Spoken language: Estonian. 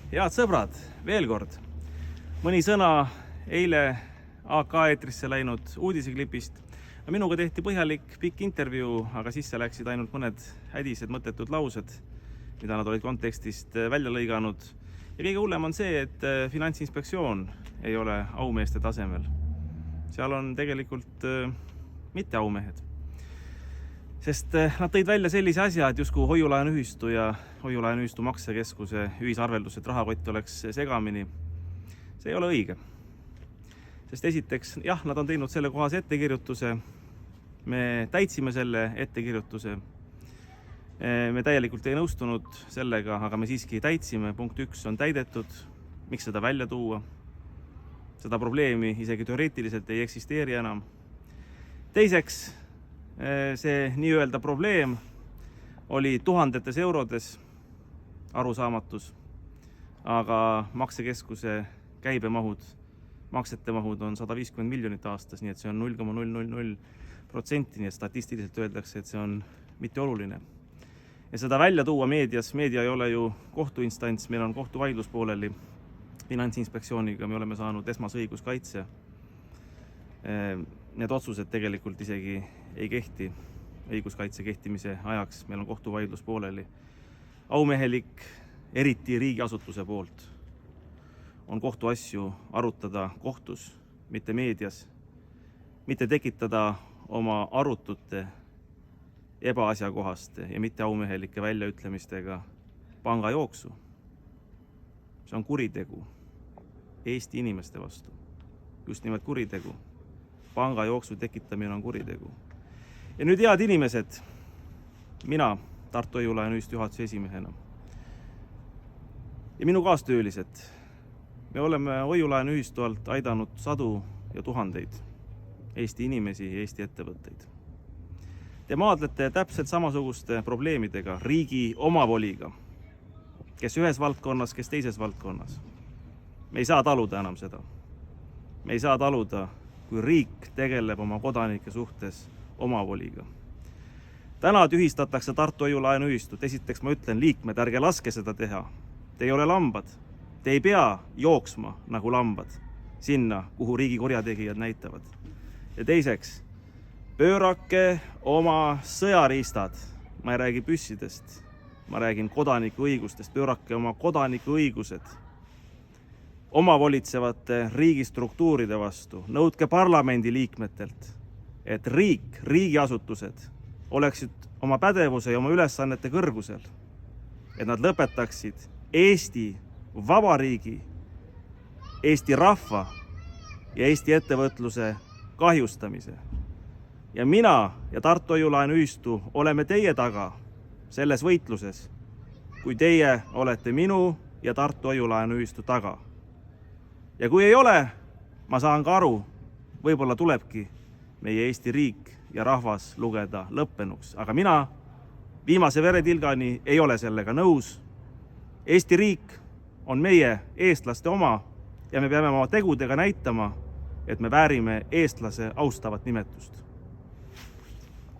Head sõbrad, veel kord. Mõni sõna eile AK eetrisse läinud uudiseklipist. Minuga tehti põhjalik pikk intervjuu, aga sisse läksid ainult mõned hädised mõttetud laused, mida nad olid kontekstist välja lõiganud. Ja kõige hullem on see, et Finantsinspektsioon ei ole aumeeste tasemel. Seal on tegelikult mitte aumehed. Sest nad tõid välja sellise asja, et justkui hoiulaenuühistu ja hoiulaenuühistu maksekeskuse ühisarveldus, et rahakott oleks segamini. See ei ole õige. Sest esiteks, jah, nad on teinud selle kohase ettekirjutuse. Me täitsime selle ettekirjutuse. Me täielikult ei nõustunud sellega, aga me siiski täitsime. Punkt 1 on täidetud. Miks seda välja tuua? Seda probleemi isegi teoreetiliselt ei eksisteeri enam. Teiseks, see nii-öelda probleem oli tuhandetes eurodes arusaamatus, aga maksekeskuse käibemahud, maksete mahud on 150 miljonit aastas, nii et see on 0,000%, nii et statistiliselt öeldakse, et see on mitte oluline. Ja seda välja tuua meedias, meedia ei ole ju kohtuinstants, meil on kohtuvaidlus pooleli Finantsinspektsiooniga, me oleme saanud esmase õiguskaitse. Need otsused tegelikult isegi ei kehti õiguskaitse kehtimise ajaks, meil on kohtuvaidlus pooleli. Aumehelik, eriti riigiasutuse poolt, on kohtuasju arutada kohtus, mitte meedias, mitte tekitada oma arutute ebaasjakohaste ja mitte aumehelike väljaütlemistega pangajooksu. See on kuritegu Eesti inimeste vastu. Just nimelt kuritegu. Pangajooksu tekitamine on kuritegu. Ja nüüd head inimesed, mina Tartu Hoiulaenuühistu juhatuse esimehena ja minu kaastöölised, me oleme hoiulaenuühistu alt aidanud sadu ja tuhandeid Eesti inimesi ja Eesti ettevõtteid. Te maadlete täpselt samasuguste probleemidega, riigi omavoliga, kes ühes valdkonnas, kes teises valdkonnas. Me ei saa taluda enam seda. Me ei saa taluda, kui riik tegeleb oma kodanike suhtes omavoliga. Täna tühistatakse Tartu Hoiulaenuühistut. Esiteks ma ütlen, liikmed, ärge laske seda teha. Te ei ole lambad. Te ei pea jooksma nagu lambad sinna, kuhu riigi kurjategijad näitavad. Ja teiseks, pöörake oma sõjariistad. Ma ei räägi püssidest. Ma räägin kodanikuõigustest. Pöörake oma kodanikuõigused omavolitsevate riigistruktuuride vastu. Nõudke parlamendi liikmetelt, et riigiasutused oleksid oma pädevuse ja oma ülesannete kõrgusel. Et nad lõpetaksid Eesti Vabariigi, Eesti rahva ja Eesti ettevõtluse kahjustamise. Ja mina ja Tartu Hoiulaenuühistu oleme teie taga selles võitluses, kui teie olete minu ja Tartu Hoiulaenuühistu taga. Ja kui ei ole, ma saan ka aru, võib-olla tulebki meie Eesti riik ja rahvas lugeda lõppenuks. Aga mina viimase veretilgani ei ole sellega nõus. Eesti riik on meie eestlaste oma ja me peame oma tegudega näitama, et me väärime eestlase austavat nimetust.